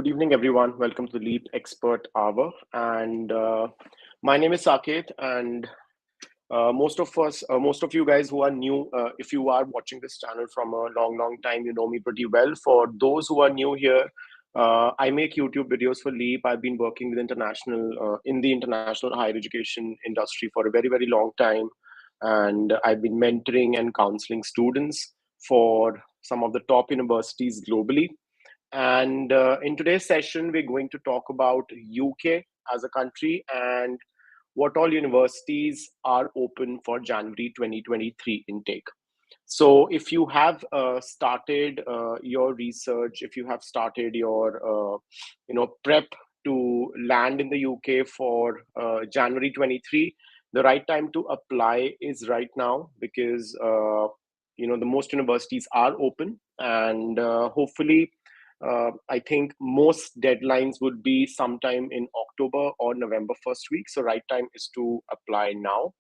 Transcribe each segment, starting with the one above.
Good evening, everyone. Welcome to the Leap Expert Hour. And my name is Saket. And most of you guys who are new, if you are watching this channel from a long time, you know me pretty well. For those who are new here, I make YouTube videos for Leap. I've been working with in the international higher education industry for a very long time. And I've been mentoring and counseling students for some of the top universities globally. And in today's session, we're going to talk about UK as a country and what all universities are open for January 2023 intake. So if you have started your research, if you have started your prep to land in the UK for January 23, the right time to apply is right now because the most universities are open, and hopefully I think most deadlines would be sometime in October or November first week. So right time is to apply now.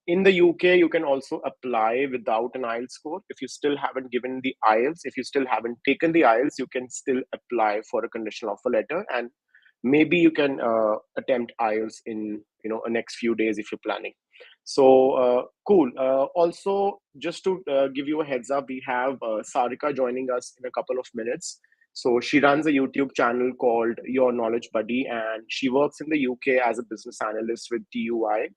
In the UK, you can also apply without an IELTS score. If you still haven't given the IELTS, if you still haven't taken the IELTS, you can still apply for a conditional offer letter, and maybe you can attempt IELTS in the next few days if you're planning. So cool. Also, just to give you a heads up, we have Sarika joining us in a couple of minutes. So she runs a YouTube channel called YourKnowledgeBuddy, and she works in the UK as a business analyst with TUI.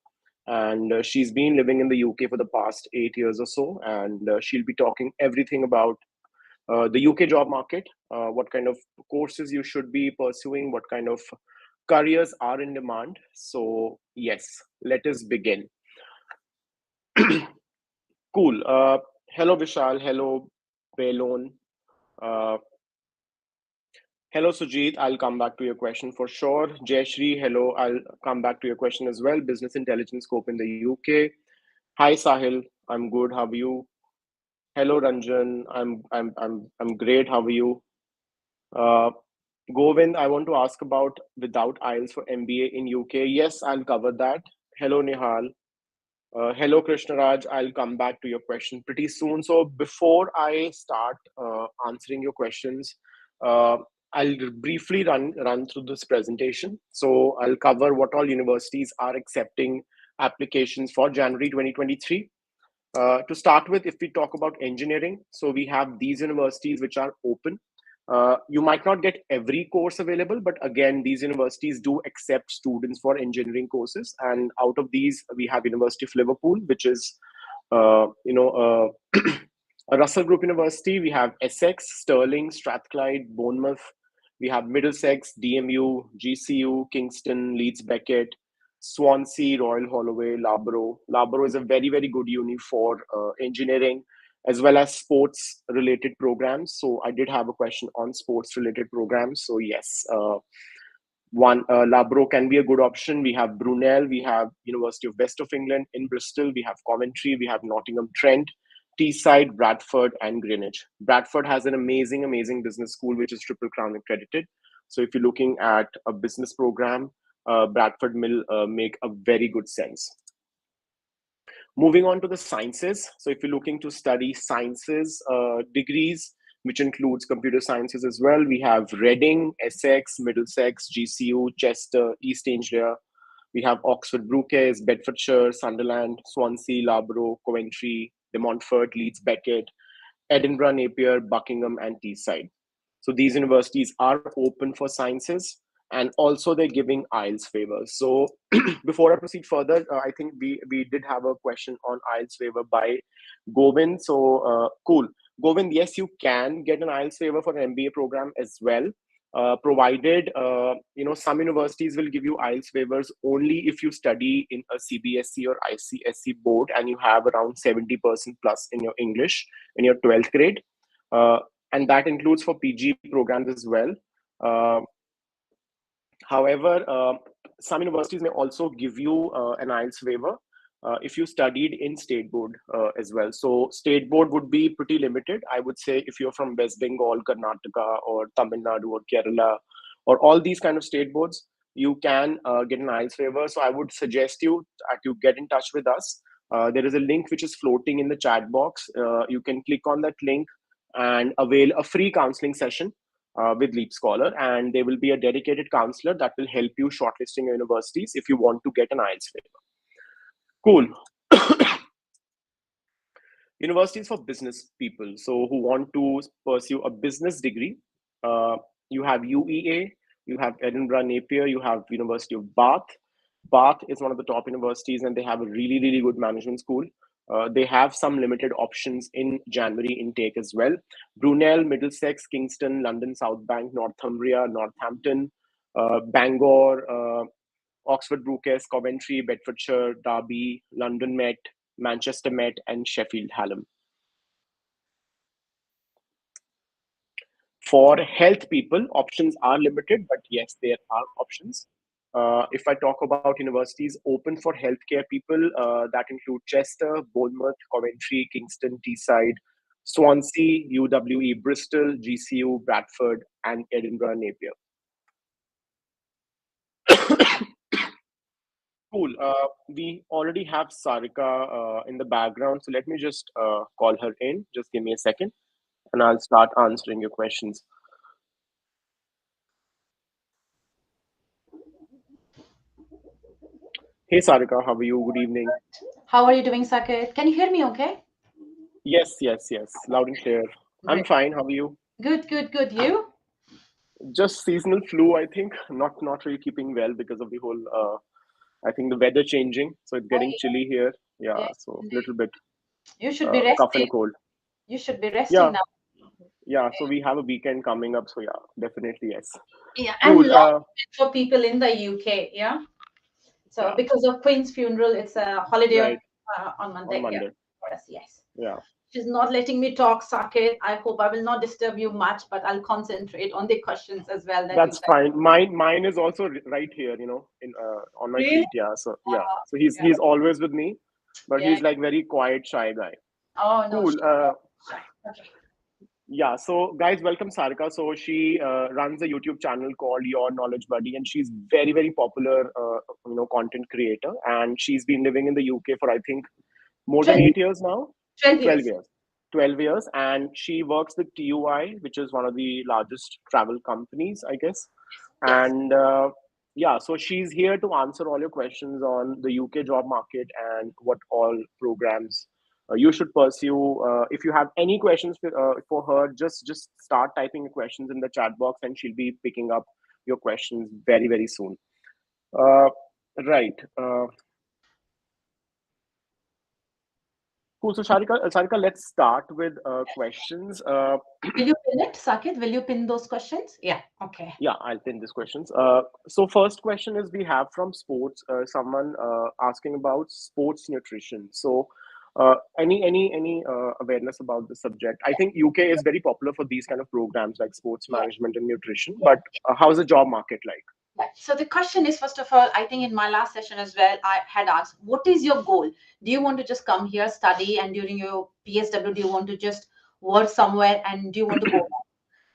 And she's been living in the UK for the past 8 years or so, and she'll be talking everything about the UK job market, what kind of courses you should be pursuing, what kind of careers are in demand. So yes, let us begin. Cool. Hello, Vishal. Hello, Belon. Uh, Hello, Sujit. I'll come back to your question for sure. Jayashri, hello. I'll come back to your question as well. Business intelligence scope in the UK. Hi, Sahil. I'm good. How are you? Hello, Ranjan. I'm great. How are you? Uh, Govind, I want to ask about without IELTS for MBA in UK. Yes, I'll cover that. Hello, Nihal. Hello, Krishnaraj. I'll come back to your question pretty soon. So before I start answering your questions, uh, I'll briefly run through this presentation. So I'll cover what all universities are accepting applications for January 2023. To start with, if we talk about engineering, so we have these universities which are open. You might not get every course available, but again, these universities do accept students for engineering courses. And out of these, we have University of Liverpool, which is, a Russell Group University. We have Essex, Stirling, Strathclyde, Bournemouth. We have Middlesex, DMU, GCU, Kingston, Leeds Beckett, Swansea, Royal Holloway, Loughborough. Loughborough is a very good uni for engineering as well as sports related programs. So I did have a question on sports related programs. So yes, Loughborough can be a good option. We have Brunel, we have University of West of England in Bristol, we have Coventry, we have Nottingham Trent, Teesside, Bradford, and Greenwich. Bradford has an amazing business school which is Triple Crown accredited. So if you're looking at a business program, Bradford will make a very good sense. Moving on to the sciences. So if you're looking to study sciences degrees, which includes computer sciences as well, we have Reading, Essex, Middlesex, GCU, Chester, East Anglia. We have Oxford Brookes, Bedfordshire, Sunderland, Swansea, Loughborough, Coventry, De Montfort, Leeds Beckett, Edinburgh, Napier, Buckingham, and Teesside. So these universities are open for sciences, and also they're giving IELTS waivers. So before I proceed further, I think we did have a question on IELTS waiver by Govind. So cool. Govind, yes, you can get an IELTS waiver for an MBA program as well, provided some universities will give you IELTS waivers only if you study in a CBSE or ICSE board and you have around 70% plus in your English in your 12th grade. And that includes for PG programs as well. However, some universities may also give you an IELTS waiver if you studied in state board as well. So state board would be pretty limited. I would say if you're from West Bengal, Karnataka, or Tamil Nadu, or Kerala, or all these kind of state boards, you can get an IELTS waiver. So I would suggest you that you get in touch with us. There is a link which is floating in the chat box. You can click on that link and avail a free counseling session. with LeapScholar, and there will be a dedicated counselor that will help you shortlisting your universities if you want to get an IELTS waiver. Cool. Universities for business people, so who want to pursue a business degree. Uh, you have UEA, you have Edinburgh Napier, you have University of Bath. Bath is one of the top universities, and they have a really, really good management school. They have some limited options in January intake as well. Brunel, Middlesex, Kingston, London South Bank, Northumbria, Northampton, Bangor, Oxford Brookes, Coventry, Bedfordshire, Derby, London Met, Manchester Met, and Sheffield Hallam. For health people, options are limited, but yes, there are options. If I talk about universities open for healthcare people, that include Chester, Bournemouth, Coventry, Kingston, Teesside, Swansea, UWE, Bristol, GCU, Bradford, and Edinburgh Napier. Cool. We already have Sarika in the background, so let me just call her in. Just give me a second, and I'll start answering your questions. Hey, Sarika, how are you? Good evening. How are you doing, Saket? Can you hear me okay? Yes, yes, yes. Loud and clear. I'm Great. fine. How are you? Good, good, good. You? Just seasonal flu, I think. Not really keeping well because of the whole. I think the weather changing, so it's Oh, getting chilly here. Yeah, yeah. so Indeed. little bit You should be cough resting. and cold. You should be resting Yeah, now. yeah. So we have a weekend coming up. So yeah, definitely yes. Yeah, and Cool. long weekend for people in the UK. Yeah. So Yeah. because of Queen's funeral, it's a holiday Right, on on Monday here Monday. for us. Yes. Yeah. She's not letting me talk, Saket. I hope I will not disturb you much, but I'll concentrate on the questions as well that you That's guys. fine. Mine is also right here. In on my Really? feet. Yeah. So yeah. Uh, So he's yeah. always with me, but Yeah. he's like very quiet, shy guy. Oh no, Cool. she's shy. Okay. Yeah, so guys, welcome Sarika. So she runs a YouTube channel called Your Knowledge Buddy, and she's very, very popular, content creator. And she's been living in the UK for I think more than 12, 8 years now, 12 12 years. years, 12 years, and she works with TUI, which is one of the largest travel companies, I guess. Yes. And yeah, so she's here to answer all your questions on the UK job market and what all programs you should pursue. If you have any questions for her, just start typing your questions in the chat box, and she'll be picking up your questions very, very soon. Uh, right. Cool. So, Sarika, let's start with questions. Will you pin it, Saket? Will you pin those questions? Yeah. Okay. Yeah, I'll pin these questions. So first question is we have from sports, someone asking about sports nutrition. So any awareness about the subject? I think UK is very popular for these kind of programs like sports Yeah. management and nutrition. Yeah. But how's the job market like? Right. So the question is, first of all, I think in my last session as well, I had asked, what is your goal? Do you want to just come here, study, and during your PSW, do you want to just work somewhere and do you want to go back?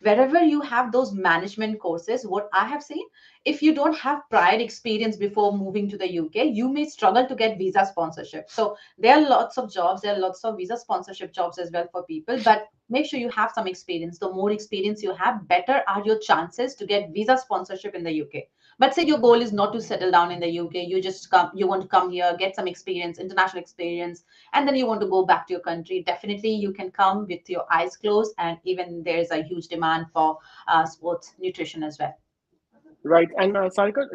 Wherever you have those management courses, what I have seen, if you don't have prior experience before moving to the UK, you may struggle to get visa sponsorship. So there are lots of jobs, there are lots of visa sponsorship jobs as well for people, but make sure you have some experience. The more experience you have, better are your chances to get visa sponsorship in the UK. But say your goal is not to settle down in the UK, you just come, you want to come here, get some experience, international experience, and then you want to go back to your country. Definitely you can come with your eyes closed, and even there's a huge demand for sports nutrition as well. Right. And Sarika,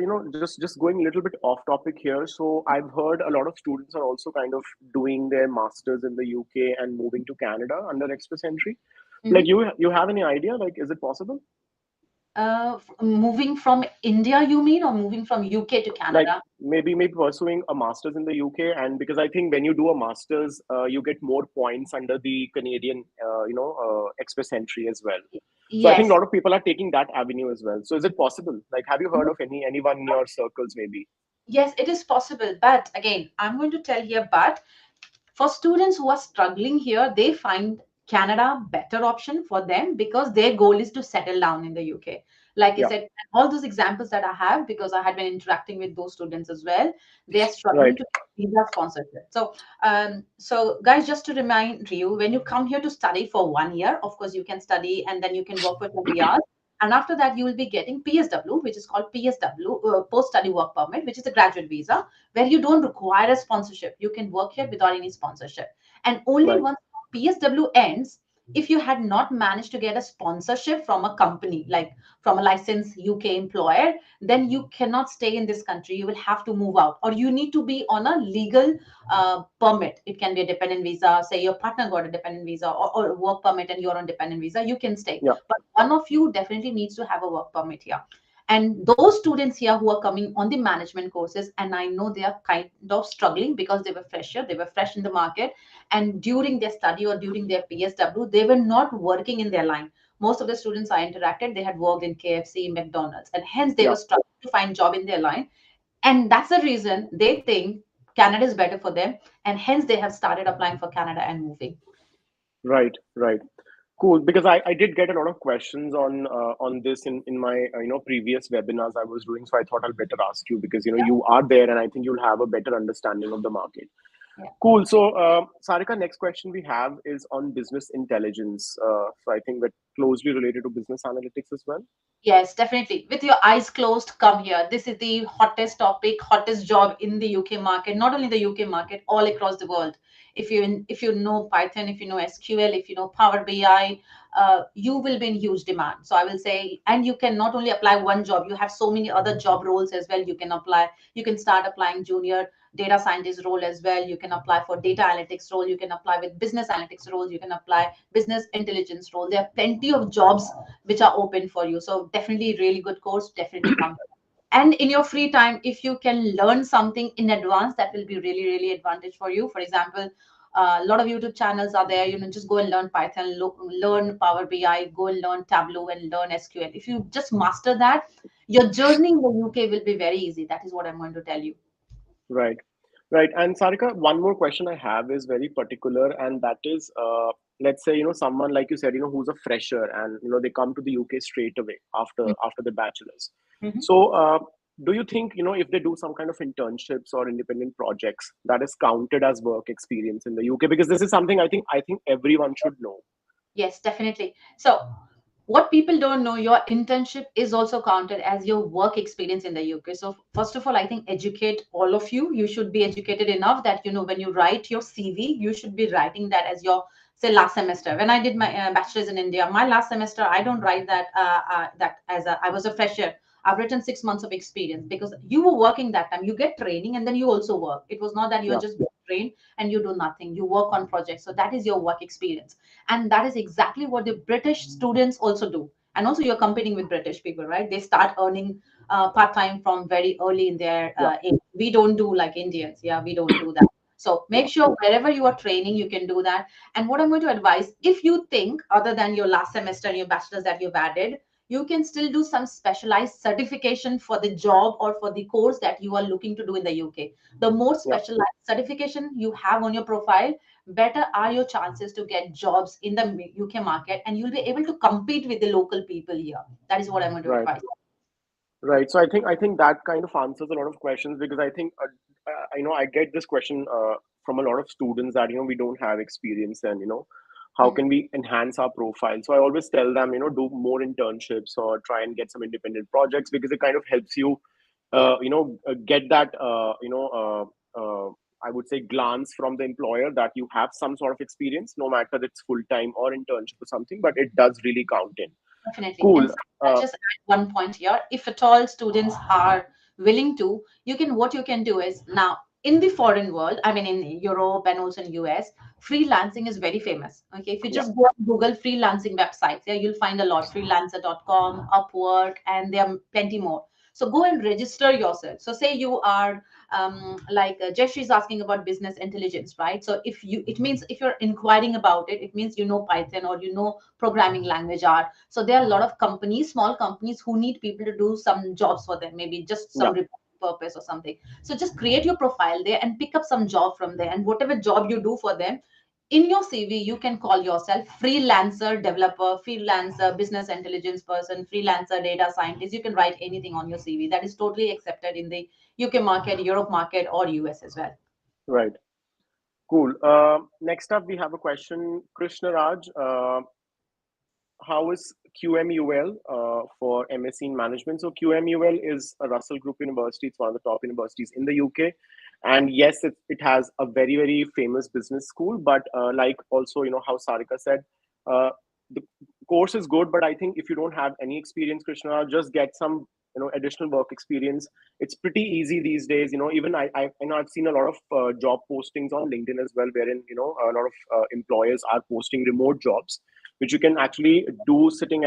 just going a little bit off topic here. So I've heard a lot of students are also kind of doing their masters in the UK and moving to Canada under express entry. Like Mhm. you have any idea? Like, is it possible? Moving from India, you mean, or moving from UK to Like Canada? maybe pursuing a master's in the UK, and because I think when you do a master's, you get more points under the Canadian, express entry as well. So I think a Yes, lot of people are taking that avenue as well. So is it possible? Like, have you heard of anyone in your circles maybe? yes, it is possible. But again, I'm going to tell here, but for students who are struggling here, they find Canada better option for them because their goal is to settle down in the UK. Like I Yeah, said, all those examples that I have, because I had been interacting with those students as well, they are right, struggling to get visa sponsorship. So guys, just to remind you, when you come here to study for 1 year, of course you can study and then you can work for 20 years. And after that, you will be getting PSW, which is called PSW, post-study work permit, which is a graduate visa, where you don't require a sponsorship. You can work here without any sponsorship. And only Right. once PSW ends, if you had not managed to get a sponsorship from a company, like from a licensed UK employer, then you cannot stay in this country. You will have to move out, or you need to be on a legal permit. It can be a dependent visa. Say your partner got a dependent visa, or work permit, and you're on dependent visa. You can stay, Yeah. but one of you definitely needs to have a work permit here. And those students here who are coming on the management courses, and I know they are kind of struggling because they were fresher, they were fresh in the market, and during their study or during their PSW, they were not working in their line. Most of the students I interacted, they had worked in KFC, McDonald's, and hence they Yeah. were struggling to find job in their line. And that's the reason they think Canada is better for them, and hence they have started applying for Canada and moving. Right. Right. Cool, because I did get a lot of questions on this in my previous webinars I was doing, so I thought I'll better ask you because you are there and I think you'll have a better understanding of the market. Yeah. Cool. So, Sarika, next question we have is on business intelligence. So I think we're closely related to business analytics as well. Yes, definitely. With your eyes closed, come here. This is the hottest topic, hottest job in the UK market, not only the UK market, all across the world. If you know Python, if you know SQL, if you know Power BI, you will be in huge demand. So I will say, and you can not only apply one job, you have so many other job roles as well. You can apply. You can start applying junior data scientist role as well. You can apply for data analytics role. You can apply with business analytics role. You can apply business intelligence role. There are plenty of jobs which are open for you. So definitely really good course, definitely come. And in your free time, if you can learn something in advance, that will be really, really advantage for you. For example, a lot of YouTube channels are there. Just go and learn Python, learn Power BI, go and learn Tableau and learn SQL. If you just master that, your journey in the UK will be very easy. That is what I'm going to tell you. Right. Right. And Sarika, one more question I have is very particular, and that is, let's say, someone like you said, who's a fresher and, they come to the UK straight away after the bachelor's. Mhm. So, do you think, if they do some kind of internships or independent projects, that is counted as work experience in the UK? Because this is something I think everyone should know. Yes, definitely. So, what people don't know, your internship is also counted as your work experience in the UK. So, first of all, I think educate all of you. You should be educated enough that, when you write your CV, you should be writing that as your, say, last semester. When I did my bachelor's in India, my last semester, I don't write that as I was a fresher. I've written 6 months of experience because you were working that time. You get training and then you also work. It was not that you're Yeah. just trained and you do nothing. You work on projects. So that is your work experience, and that is exactly what the British students also do. And also you're competing with British people, right? They start earning part-time from very early in their Yeah. age. We don't do like Indians. Yeah, we don't do that. So make Yeah. sure wherever you are training, you can do that. And what I'm going to advise, if you think other than your last semester and your bachelor's that you've added, you can still do some specialized certification for the job or for the course that you are looking to do in the UK. The more Yeah. specialized certification you have on your profile, better are your chances to get jobs in the UK market, and you'll be able to compete with the local people here. That is what I'm going to Right. advise. Right. So I think that kind of answers a lot of questions because I think I know I get this question from a lot of students that we don't have experience and how Mhm. can we enhance our profile. So I always tell them do more internships or try and get some independent projects because it kind of helps you get that I would say glance from the employer that you have some sort of experience, no matter it's full time or internship or something, but it does really count in. Definitely. Cool. And I'll just add one point here. If at all students are willing to, what you can do is now in the foreign world, I mean in Europe and also in US, freelancing is very famous. Okay. If you Yeah. just go on Google freelancing websites, yeah, you'll find a lot. Freelancer.com, Upwork, and there are plenty more. So go and register yourself. So say you are like Jeffrey is asking about business intelligence, right? So it means if you're inquiring about it, it means you know Python or you know programming language R. So there are a lot of companies, small companies, who need people to do some jobs for them, maybe just some Yeah. purpose or something. So just create your profile there and pick up some job from there. And whatever job you do for them, in your CV, you can call yourself freelancer developer, freelancer business intelligence person, freelancer data scientist. You can write anything on your CV. That is totally accepted in the UK market, Europe market, or US as well. Right. Cool. Next up, we have a question, Krishna Raj. how is QMUL for MSc in management? So QMUL is a Russell Group university. It's one of the top universities in the UK. And yes, it has a very, very famous business school. But like also, how Sarika said, uh, the course is good. But I think if you don't have any experience, Krishna, just get some additional work experience. It's pretty easy these days. Even I know I've seen a lot of job postings on LinkedIn as well, wherein a lot of employers are posting remote jobs which you can actually do sitting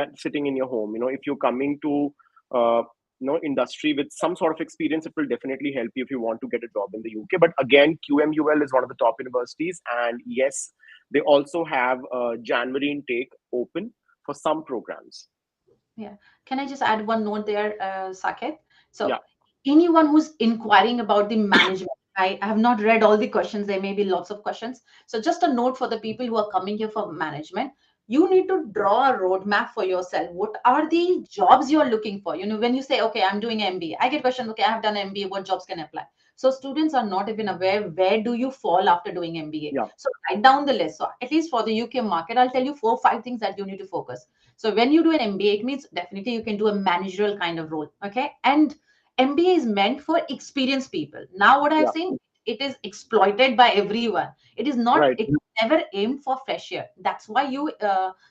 in your home. If you're coming to uh, industry with some sort of experience, it will definitely help you if you want to get a job in the UK. But again, QMUL is one of the top universities, and yes, they also have January intake open for some programs. Yeah. Can I just add one note there, Saket? So Yeah. anyone who's inquiring about the management, I have not read all the questions. There may be lots of questions. So just a note for the people who are coming here for management. You need to draw a roadmap for yourself. What are the jobs you're looking for? When you say, okay, I'm doing MBA, I get questions, okay, I have done MBA, what jobs can I apply? So students are not even aware where do you fall after doing MBA. Yeah. So write down the list. So at least for the UK market, I'll tell you 4 or 5 things that you need to focus. So when you do an MBA, it means definitely you can do a managerial kind of role. Okay. And MBA is meant for experienced people. Now, what I've Yeah. seen, it is exploited by everyone. It is not, Right. it was never aimed for fresher. That's why you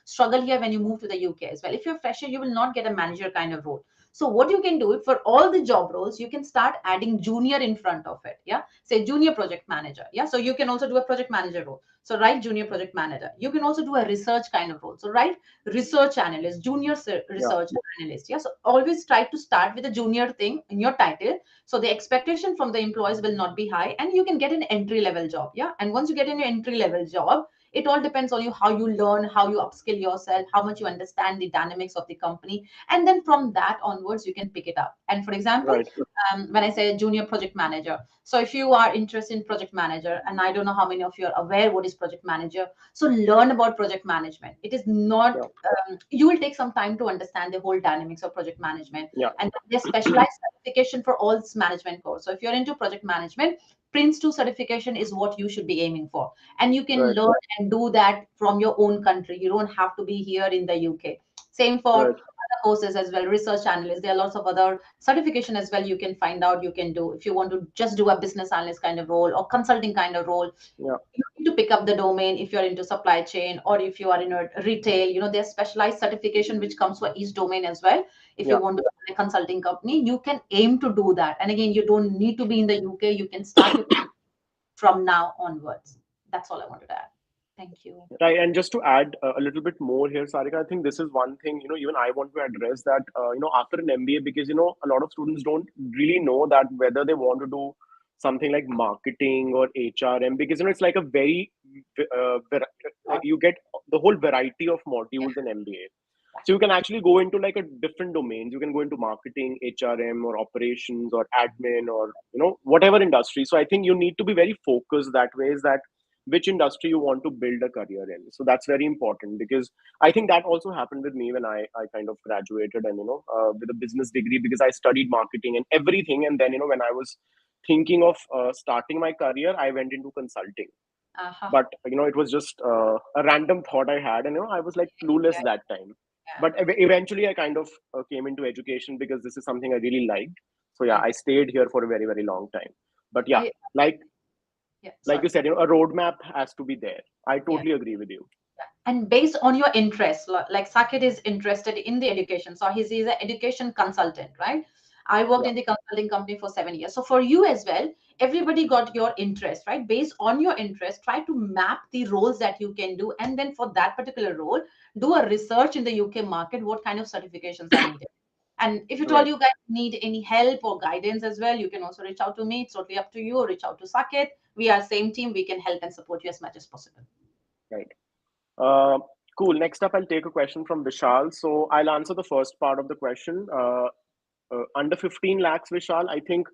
struggle here when you move to the UK as well. If you're fresher, you will not get a manager kind of role. So what you can do for all the job roles, you can start adding junior in front of it. Yeah. Say junior project manager. Yeah. So you can also do a project manager role. So write junior project manager. You can also do a research kind of role. So write research analyst, junior Yeah. research analyst. Yeah. So always try to start with a junior thing in your title. So the expectation from the employees will not be high and you can get an entry level job. Yeah. And once you get in your entry level job, it all depends on you, how you learn, how you upskill yourself, how much you understand the dynamics of the company. And then from that onwards, you can pick it up. And for example, Right. when I say junior project manager, so if you are interested in project manager, and I don't know how many of you are aware what is project manager, so learn about project management. It is not, Yeah. you will take some time to understand the whole dynamics of project management. Yeah. And there's specialized certification for all this management course. So if you're into project management, Prince 2 certification is what you should be aiming for. And you can Right. learn and do that from your own country. You don't have to be here in the UK. Same for Right. other courses as well, research analyst. There are lots of other certification as well you can find out, you can do. If you want to just do a business analyst kind of role or consulting kind of role, Yeah. you need to pick up the domain. If you're into supply chain or if you are in a retail, there's specialized certification which comes for each domain as well. If you Yeah. want to run a consulting company, you can aim to do that. And again, you don't need to be in the UK. You can start your from now onwards. That's all I wanted to add. Thank you. Right, and just to add a little bit more here, Sarika, I think this is one thing, even I want to address that, after an MBA, because, a lot of students don't really know that whether they want to do something like marketing or HRM, because, it's like a very, you get the whole variety of Yeah. modules in MBA. So you can actually go into like a different domains. You can go into marketing, HRM, or operations, or admin, or whatever industry. So I think you need to be very focused that way. Is that which industry you want to build a career in? So that's very important, because I think that also happened with me when I kind of graduated, and with a business degree, because I studied marketing and everything, and then when I was thinking of starting my career, I went into consulting. Uh-huh. But it was just a random thought I had, and I was like clueless Yeah. that time. Yeah. But eventually I kind of came into education, because this is something I really liked. So yeah, Yeah. I stayed here for a very, very long time. But yeah, I, like yeah. like you Sorry. said, a roadmap has to be there. I Yeah. totally agree with you. And based on your interests, like Saket is interested in the education, so he's an education consultant, right? I worked Yeah. in the consulting company for 7 years. So for you as well, everybody got your interest, right? Based on your interest, try to map the roles that you can do, and then for that particular role, do a research in the UK market, what kind of certifications are needed. And if at all Right. you guys need any help or guidance as well, you can also reach out to me. It's totally up to you, or reach out to Saket. We are same team. We can help and support you as much as possible. Right. uh, cool. Next up, I'll take a question from Vishal. So I'll answer the first part of the question. Under 15 lakhs, Vishal, I think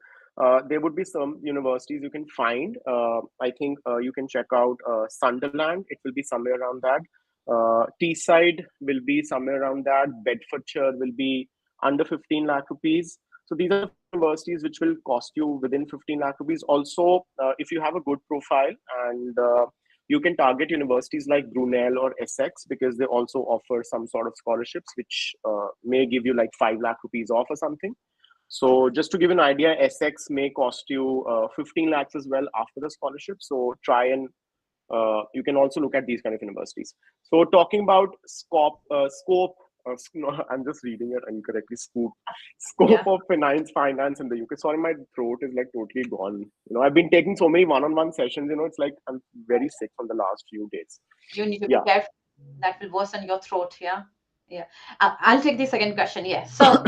there would be some universities you can find. I think you can check out Sunderland. It will be somewhere around that. Teesside will be somewhere around that. Bedfordshire will be under 15 lakh rupees. So these are the universities which will cost you within 15 lakh rupees. Also, if you have a good profile and you can target universities like Brunel or Essex because they also offer some sort of scholarships, which may give you like 5 lakh rupees off or something. So just to give you an idea, Essex may cost you 15 lakhs as well after the scholarship. So try and you can also look at these kind of universities. So talking about scope, no, I'm just reading it incorrectly. Scope Yeah. of finance in the UK. Sorry, my throat is like totally gone. I've been taking so many one-on-one sessions. It's like I'm very sick from the last few days. You need to be Yeah. careful. That will worsen your throat. Yeah. Yeah. I'll take the second question. Yes. So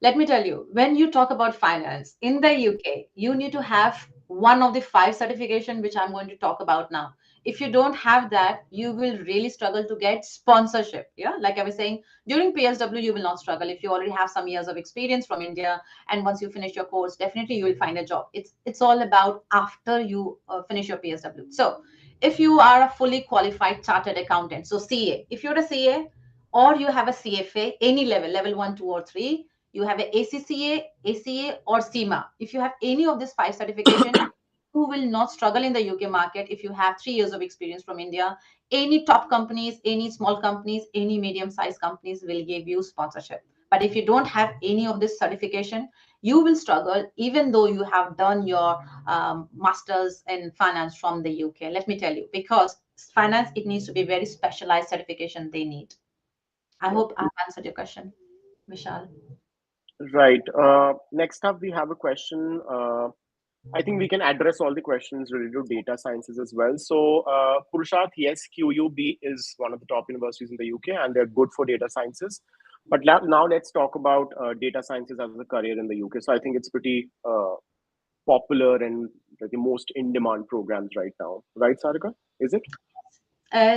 let me tell you, when you talk about finance in the UK, you need to have one of the 5 certification, which I'm going to talk about now. If you don't have that, you will really struggle to get sponsorship. Yeah. Like I was saying, during PSW, you will not struggle if you already have some years of experience from India. And once you finish your course, definitely you will find a job. It's all about after you finish your PSW. So if you are a fully qualified chartered accountant, so CA, if you're a CA or you have a CFA, any level 1, 2, or 3, you have a ACCA, ACA, or CIMA. If you have any of these 5 certification, you will not struggle in the UK market if you have 3 years of experience from India. Any top companies, any small companies, any medium-sized companies will give you sponsorship. But if you don't have any of this certification, you will struggle even though you have done your masters in finance from the UK. Let me tell you, because finance, it needs to be very specialized certification they need. I Yeah. hope I've answered your question, Vishal. Right. Next up, we have a question. I think we can address all the questions related to data sciences as well. So, Purusharth, yes, QUB is one of the top universities in the UK, and they're good for data sciences. But now let's talk about data sciences as a career in the UK. So, I think it's pretty popular and the most in-demand programs right now. Right, Sarika? Is it?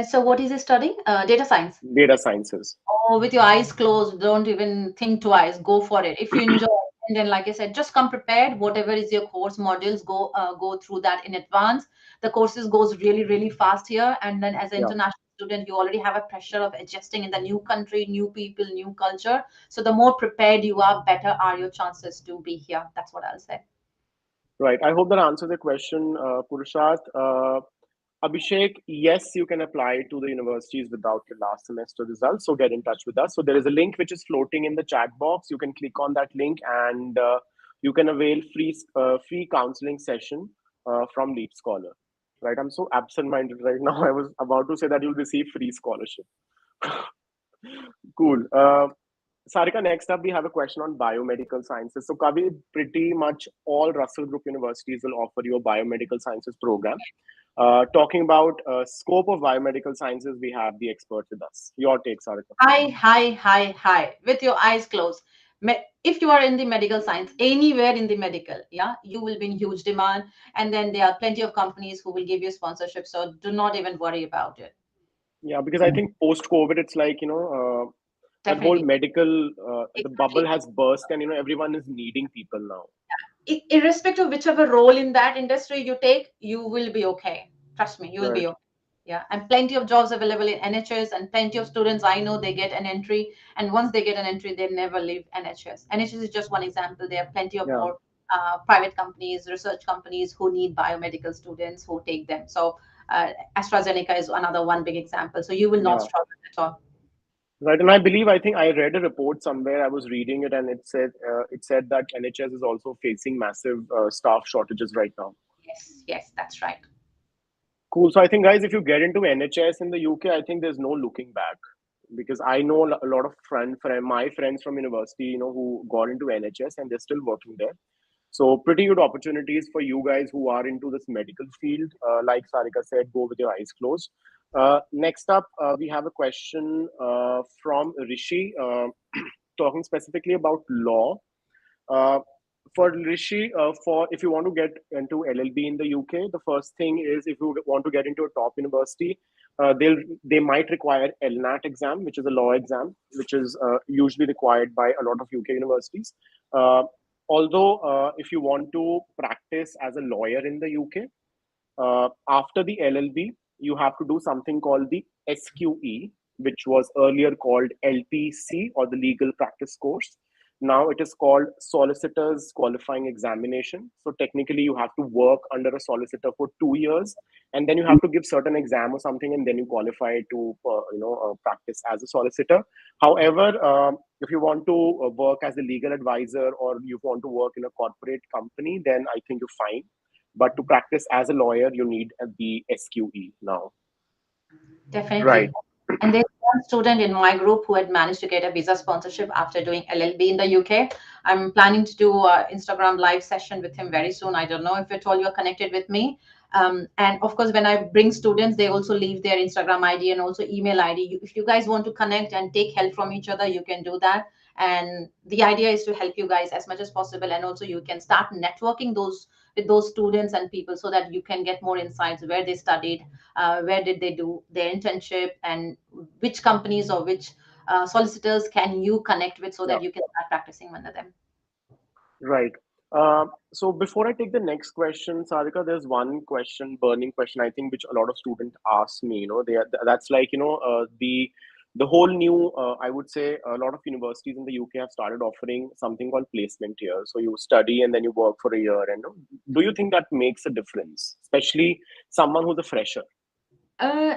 So what is he studying? Data science. Data sciences. Oh, with your eyes closed, don't even think twice. Go for it. If you enjoy, and then like I said, just come prepared. Whatever is your course modules, go through that in advance. The courses goes really, really fast here. And then as an Yeah. international student, you already have a pressure of adjusting in the new country, new people, new culture. So the more prepared you are, better are your chances to be here. That's what I'll say. Right. I hope that answers the question, Purusharth. Abhishek, yes, you can apply to the universities without your last semester results. So get in touch with us. So there is a link which is floating in the chat box. You can click on that link and you can avail free counseling session from LeapScholar. Right. I'm so absent-minded right now. I was about to say that you'll receive free scholarship. Cool. Sarika, next up, we have a question on biomedical sciences. So, Kavi, pretty much all Russell Group universities will offer you a biomedical sciences program. Talking about scope of biomedical sciences, we have the expert with us. Your take, Sarika. Hi, hi, hi, hi. With your eyes closed. If you are in the medical science, anywhere in the medical, yeah, you will be in huge demand. And then there are plenty of companies who will give you sponsorship. So do not even worry about it. Yeah, because I think post-COVID, it's like, that whole Definitely. medical, the Exactly. bubble has burst and, everyone is needing people now. Irrespective of whichever role in that industry you take, you will be okay. Trust me, you will Right. be okay. Yeah, and plenty of jobs available in NHS, and plenty of students I know they get an entry, and once they get an entry, they never leave NHS. NHS is just one example. There are plenty of Yeah. more private companies, research companies who need biomedical students who take them. So AstraZeneca is another one big example. So you will not Yeah. struggle at all. Right, and I think I read a report somewhere. I was reading it, and it said that NHS is also facing massive staff shortages right now. Yes, yes, that's right. Cool. So I think, guys, if you get into NHS in the UK, I think there's no looking back because I know a lot of my friends from university, who got into NHS and they're still working there. So pretty good opportunities for you guys who are into this medical field. Like Sarika said, go with your eyes closed. Next up, we have a question from Rishi, talking specifically about law. Uh, for Rishi, for if you want to get into LLB in the UK, the first thing is if you want to get into a top university, they might require LNAT exam, which is a law exam, which is usually required by a lot of UK universities. Uh, Although, if you want to practice as a lawyer in the UK, after the LLB, you have to do something called the SQE, which was earlier called LPC or the Legal Practice Course. Now it is called Solicitor's Qualifying Examination. So technically, you have to work under a solicitor for 2 years, and then you have to give certain exam or something, and then you qualify to practice as a solicitor. However, if you want to work as a legal advisor or you want to work in a corporate company, then I think you're fine. But to practice as a lawyer, you need the SQE now. Right. Definitely. And there's one student in my group who had managed to get a visa sponsorship after doing LLB in the UK. I'm planning to do an Instagram live session with him very soon. I don't know if at all you're connected with me. And of course, when I bring students, they also leave their Instagram ID and also email ID. If you guys want to connect and take help from each other, you can do that. And the idea is to help you guys as much as possible. And also you can start networking those with those students and people so that you can get more insights where they studied, where did they do their internship, and which companies or which solicitors can you connect with so Yeah. that you can start practicing under them. Right. So before I take the next question, Sarika, there's one question, burning question, I think, which a lot of students ask me. That's like the whole new. I would say a lot of universities in the UK have started offering something called placement year. So you study and then you work for a year. And do you think that makes a difference, especially someone who's a fresher?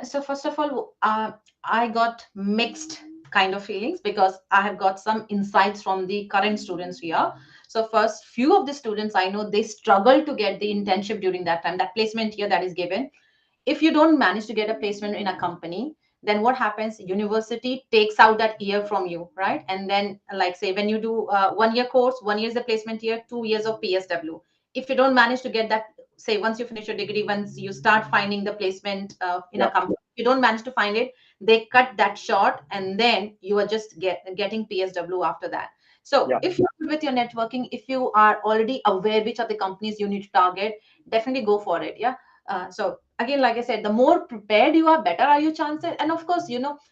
So first of all, I got mixed kind of feelings because I have got some insights from the current students here. So first, few of the students I know they struggle to get the internship during that time, that placement year that is given. If you don't manage to get a placement in a company, then what happens, university takes out that year from you, right? And then like say when you do 1 year course, 1 year is the placement year, 2 years of PSW. If you don't manage to get that, say once you finish your degree, once you start finding the placement in a Yeah. company, if you don't manage to find it, they cut that short and then you are just getting PSW after that. So Yeah. if you're good with your networking, if you are already aware which are the companies you need to target, definitely go for it. Yeah. So again, like I said, the more prepared you are, better are your chances. And of course,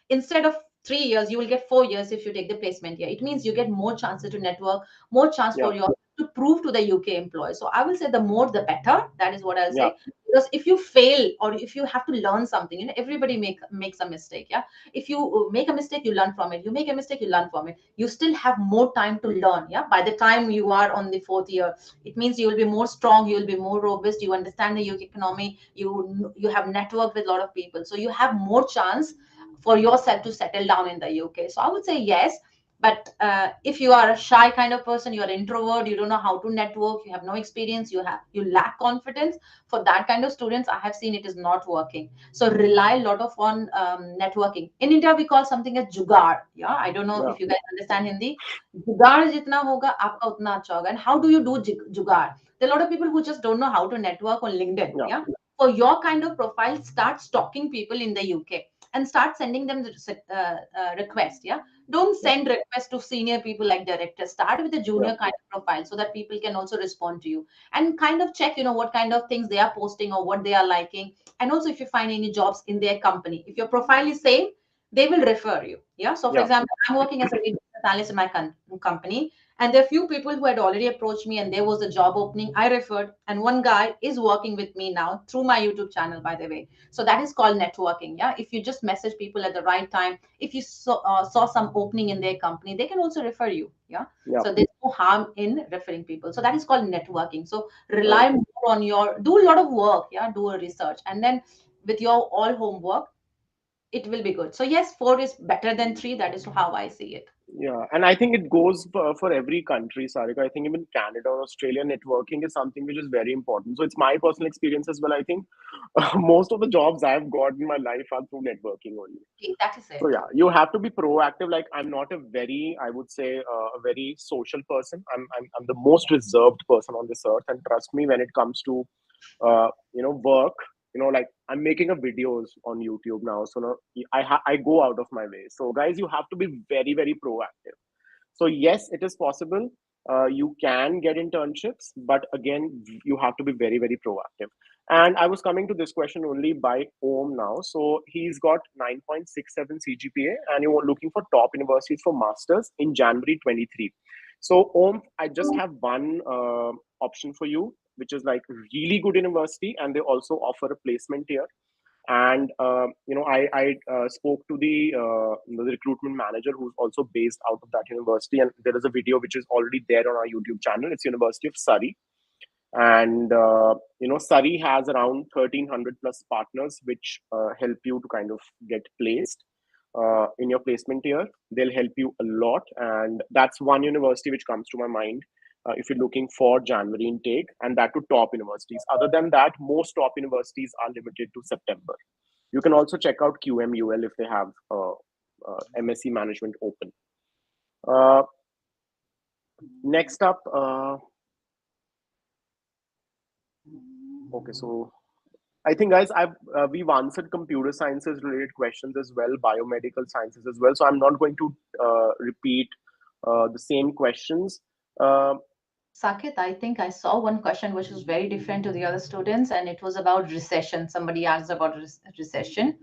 instead of 3 years, you will get 4 years if you take the placement year. It means you get more chances to network, more chance Yeah. for your to prove to the UK employer. So I will say the more the better. That is what I'll Yeah. say. Because if you fail or if you have to learn something, everybody makes a mistake. Yeah. If you make a mistake, you learn from it. You make a mistake, you learn from it. You still have more time to learn. Yeah. By the time you are on the fourth year, it means you will be more strong, you will be more robust, you understand the UK economy, you have networked with a lot of people, so you have more chance for yourself to settle down in the UK. So I would say yes, but if you are a shy kind of person, you are introvert, you don't know how to network, you have no experience, you lack confidence, for that kind of students I have seen it is not working. So rely a lot of on networking. In India we call something as jugaad. Yeah, I don't know Yeah. if you guys understand Hindi. जुगाड़ जितना होगा आपका उतना अच्छा होगा. And how do you do जुगाड़? There are a lot of people who just don't know how to network on LinkedIn. Yeah. Yeah. For your kind of profile, start stalking people in the UK and start sending them request. Yeah. Don't Yeah. send requests to senior people like directors. Start with a Yeah. junior kind of profile so that people can also respond to you and kind of check, what kind of things they are posting or what they are liking. And also if you find any jobs in their company, if your profile is same, they will refer you. Yeah. So for Yeah. example, I'm working as a lead business analyst in my company, and there are few people who had already approached me and there was a job opening. I referred, and one guy is working with me now through my YouTube channel, by the way. So that is called networking. Yeah. If you just message people at the right time, if you saw some opening in their company, they can also refer you. Yeah. Yeah. So there's no harm in referring people. So that is called networking. So Right. rely more on do a lot of work. Yeah. Do a research. And then with your all homework, it will be good. So yes, 4 is better than 3. That is how I see it. Yeah, and I think it goes for every country, Sarika. I think even Canada or Australia, networking is something which is very important. So it's my personal experience as well. I think most of the jobs I've got in my life are through networking only. Okay, that is So it. yeah, you have to be proactive. Like I'm not I would say, a very social person. I'm the most reserved person on this earth. And trust me, when it comes to work, like I'm making a videos on YouTube now. So now I go out of my way. So guys, you have to be very, very proactive. So yes, it is possible. You can get internships, but again, you have to be very, very proactive. And I was coming to this question only by Om now. So he's got 9.67 CGPA, and you are looking for top universities for masters in January 23. So Om, I just have one option for you, which is like really good university, and they also offer a placement here. And I spoke to the recruitment manager, who's also based out of that university, and there is a video which is already there on our YouTube channel. It's University of Surrey, and Surrey has around 1,300 plus partners which help you to kind of get placed in your placement year. They'll help you a lot, and that's one university which comes to my mind if you're looking for January intake, and that to top universities. Other than that, most top universities are limited to September. You can also check out QMUL if they have MSc management open. Next up, okay, so I think, guys, we've answered computer sciences related questions as well, biomedical sciences as well. So I'm not going to repeat the same questions. Saket, I think I saw one question which was very different to the other students, and it was about recession. Somebody asked about recession.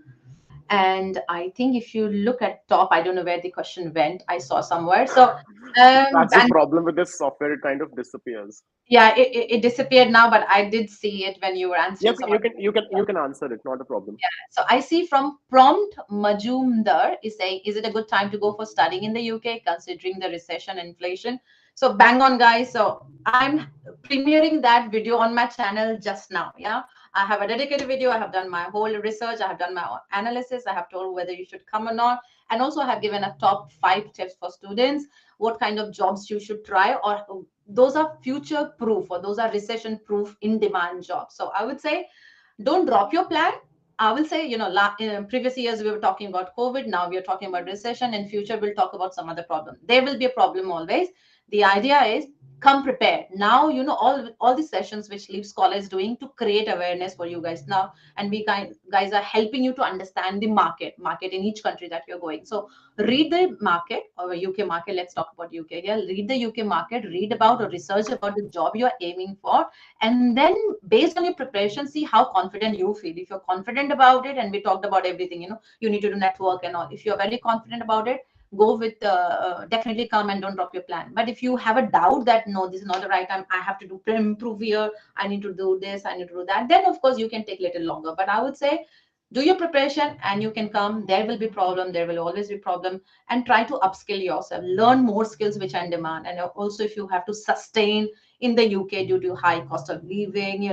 And I think if you look at top, I don't know where the question went. I saw somewhere. So, That's the and problem with this software; it kind of disappears. yeah, it disappeared now, but I did see it when you were answering Yep, someone. you can answer it. Not a problem. So I see from Prompt Majumdar is saying, is it a good time to go for studying in the UK considering the recession and inflation? So bang on, guys. So I'm premiering that video on my channel just now. Yeah, I have a dedicated video. I have done my whole research. I have done my own analysis. I have told whether you should come or not. And also I have given a top 5 tips for students, what kind of jobs you should try, or those are future proof, or those are recession proof in demand jobs. So I would say, don't drop your plan. I will say, in previous years we were talking about COVID. Now we are talking about recession. In future, we'll talk about some other problem. There will be a problem always. The idea is come prepared. Now, all the sessions which LeapScholar is doing to create awareness for you guys now, and we guys are helping you to understand the market in each country that you're going. So read the market, or UK market. Let's talk about UK here. Read the UK market. Read about or research about the job you're aiming for, and then based on your preparation, see how confident you feel. If you're confident about it, and we talked about everything, you need to do network and all. If you're very confident about it, go with definitely come and don't drop your plan. But if you have a doubt that no, this is not the right time, I have to do improve here, I need to do this, I need to do that, then of course you can take a little longer. But I would say do your preparation and you can come. There will be problem, there will always be problem, and try to upskill yourself, learn more skills which are in demand. And also, if you have to sustain in the UK due to high cost of living,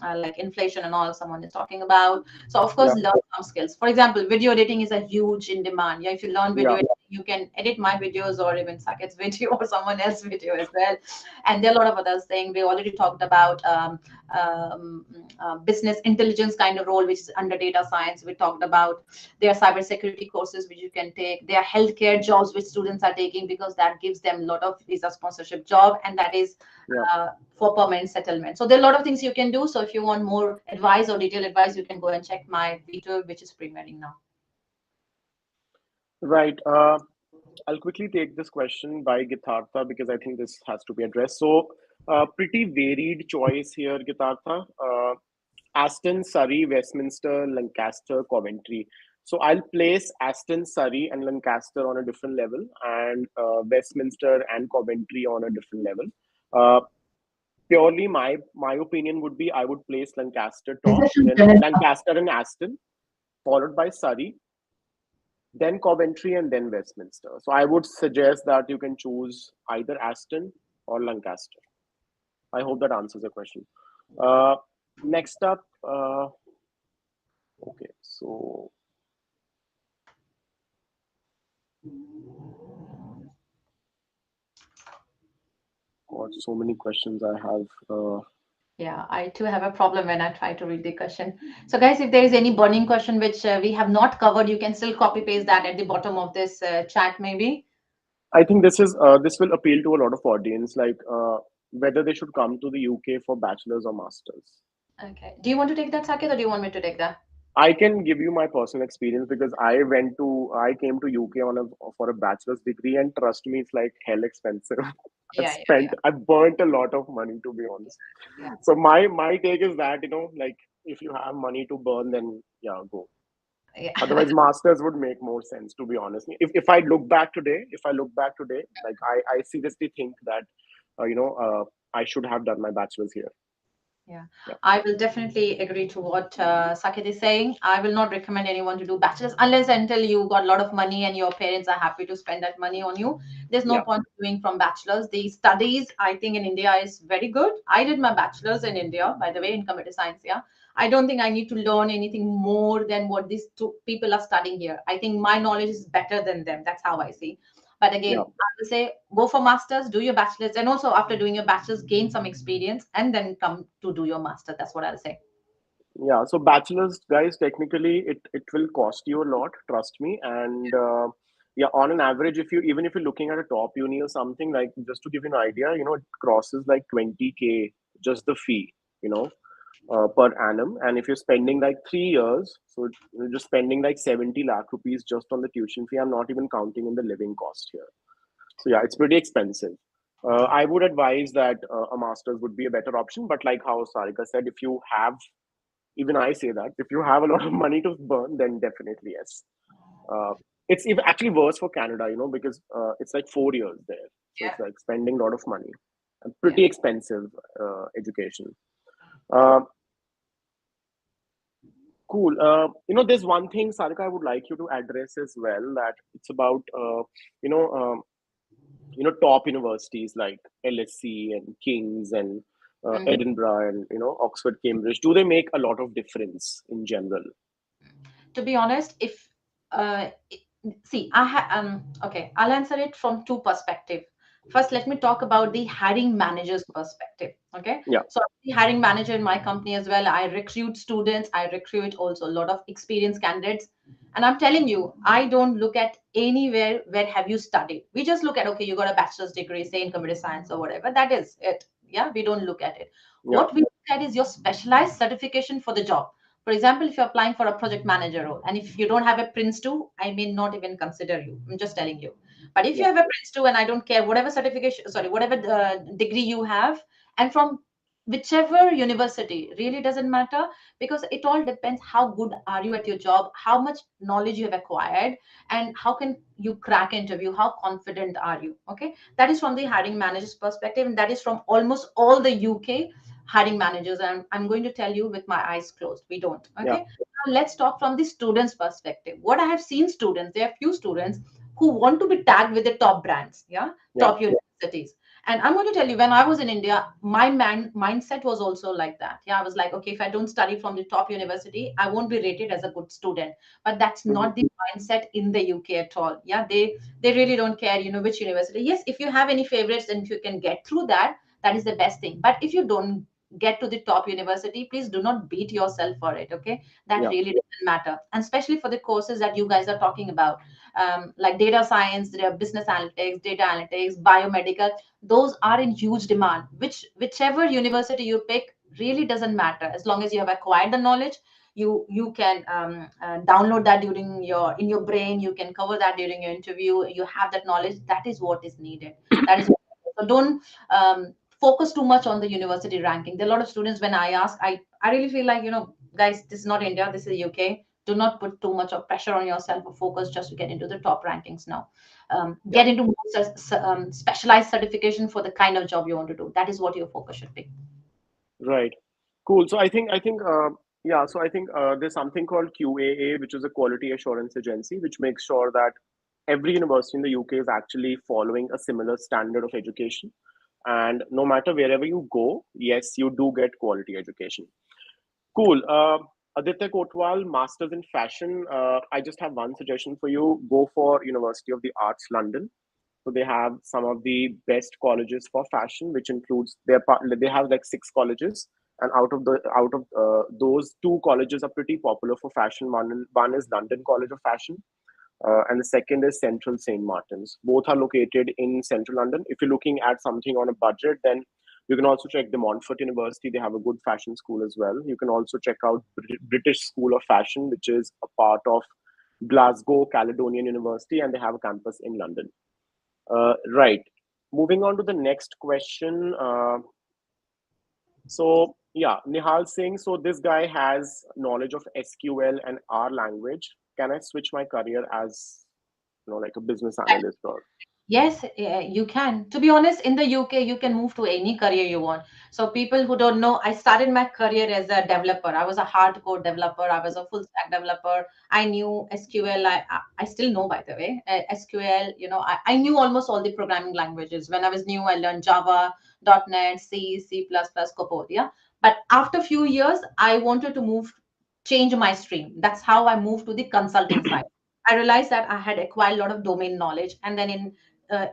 like inflation and all someone is talking about. So of course, Yeah, learn some skills. For example, video editing is a huge in demand. Yeah, if you learn video yeah, editing, you can edit my videos or even Saket's video or someone else's video as well. And there are a lot of others things. We already talked about business intelligence kind of role, which is under data science. We talked about there are cybersecurity courses which you can take. There are healthcare jobs which students are taking because that gives them a lot of visa sponsorship job, and that is yeah. for permanent settlement. So there are a lot of things you can do. So if you want more advice or detailed advice, you can go and check my video, which is premiering now. Right. I'll quickly take this question by Gitartha because I think this has to be addressed. So, pretty varied choice here, Gitartha. Aston, Surrey, Westminster, Lancaster, Coventry. So I'll place Aston, Surrey, and Lancaster on a different level, and Westminster and Coventry on a different level. Purely my opinion would be I would place Lancaster top, then Lancaster and Aston, followed by Surrey, then Coventry, and then Westminster. So I would suggest that you can choose either Aston or Lancaster. I hope that answers the question. Next up, okay, so got so many questions I have. Yeah, I too have a problem when I try to read the question. So guys, if there is any burning question which we have not covered, you can still copy paste that at the bottom of this chat maybe. I think this will appeal to a lot of audience, like whether they should come to the UK for bachelor's or masters. Okay. Do you want to take that, Saket, or do you want me to take that? I can give you my personal experience because I came to UK for a bachelor's degree, and trust me, it's like hell expensive. Yeah, yeah, I burnt a lot of money, to be honest. yeah. So my take is that, like, if you have money to burn, then yeah, go. Yeah. Otherwise, masters would make more sense, to be honest. If I look back today, like I seriously think that I should have done my bachelor's here. Yeah, Yeah, I will definitely agree to what Saket is saying. I will not recommend anyone to do bachelor's unless until you got a lot of money and your parents are happy to spend that money on you. There's no yeah, point doing from bachelor's. The studies, I think, in India is very good. I did my bachelor's in India, by the way, in computer science. Yeah, I don't think I need to learn anything more than what these two people are studying here. I think my knowledge is better than them. That's how I see. But again, yeah. I will say go for masters, do your bachelor's, and also after doing your bachelor's, gain some experience, and then come to do your master. That's what I'll say. Yeah, so bachelor's, guys, technically it will cost you a lot, trust me. And yeah, on an average, if you even if you're looking at a top uni or something, like just to give you an idea, it crosses like 20K just the fee, you know, per annum. And if you're spending like 3 years, so you're just spending like 70 lakh rupees just on the tuition fee. I'm not even counting in the living cost here. So yeah, it's pretty expensive. I would advise that a master's would be a better option. But like how Sarika said, if you have, even I say that if you have a lot of money to burn, then definitely yes. Uh, it's even actually worse for Canada, because it's like 4 years there, so Yeah, it's like spending a lot of money and yeah. pretty expensive education. Uh, cool. There's one thing, Sarika, I would like you to address as well. That it's about you know um, top universities like LSE and King's and Mhm. Edinburgh and Oxford, Cambridge. Do they make a lot of difference in general? To be honest, if uh, see, okay, I'll answer it from two perspectives. First, let me talk about the hiring manager's perspective. Okay, Yeah. so I'm the hiring manager in my company as well. I recruit students. I recruit also a lot of experienced candidates. And I'm telling you, I don't look at anywhere where have you studied. We just look at, okay, you got a bachelor's degree, say in computer science or whatever. That is it. Yeah, we don't look at it. Yeah. What we look at is your specialized certification for the job. For example, if you're applying for a project manager role, and if you don't have a Prince 2, I may not even consider you. I'm just telling you. But if you Yeah. have a Prince 2, and I don't care whatever certification, sorry, whatever degree you have, and from whichever university, really doesn't matter, because it all depends how good are you at your job, how much knowledge you have acquired, and how can you crack interview, how confident are you. Okay, that is from the hiring manager's perspective, and that is from almost all the UK hiring managers. And I'm going to tell you with my eyes closed, we don't. Yeah. Okay, now let's talk from the students perspective. What I have seen students, there are few students who want to be tagged with the top brands, yeah, Yeah. top universities. And I'm going to tell you, when I was in India, my mindset was also like that. Yeah, I was like, okay, if I don't study from the top university, I won't be rated as a good student. But that's Mhm. not the mindset in the UK at all. Yeah, they really don't care, which university. Yes, if you have any favorites and if you can get through that, that is the best thing. But if you don't get to the top university, please do not beat yourself for it. Okay, that Yeah. really doesn't matter, and especially for the courses that you guys are talking about, like data science, business analytics, data analytics, biomedical. Those are in huge demand. Whichever university you pick really doesn't matter, as long as you have acquired the knowledge. You can download that during your in your brain. You can cover that during your interview. You have that knowledge. That is what is needed. That is so don't focus too much on the university ranking. There are a lot of students, when I ask, I really feel like, guys, this is not India, this is UK. Do not put too much of pressure on yourself or focus just to get into the top rankings now. Yeah. Get into more specialized certification for the kind of job you want to do. That is what your focus should be. Right. Cool. So I think there's something called QAA, which is a quality assurance agency, which makes sure that every university in the UK is actually following a similar standard of education. And no matter wherever you go, yes, you do get quality education. Cool. Aditya Kotwal, Masters in Fashion. I just have one suggestion for you. Go for University of the Arts London. So they have some of the best colleges for fashion, which includes they have like 6 colleges, and out of those 2 colleges are pretty popular for fashion. One is London College of Fashion, and the second is Central St. Martin's. Both are located in central London. If you're looking at something on a budget, then you can also check the Montfort University. They have a good fashion school as well. You can also check out British School of Fashion, which is a part of Glasgow Caledonian University, and they have a campus in London. Right. Moving on to the next question. So yeah, Nihal Singh. So this guy has knowledge of SQL and R language. Can I switch my career as like a business analyst or? Yes, you can. To be honest, in the UK, you can move to any career you want. So people who don't know, I started my career as a developer. I was a hardcore developer. I was a full stack developer. I knew SQL. I still know, by the way, SQL. I knew almost all the programming languages. When I was new, I learned Java, .NET, C, C++, Copilot. Yeah. But after a few years, I wanted to change my stream. That's how I moved to the consulting side. I realized that I had acquired a lot of domain knowledge, and then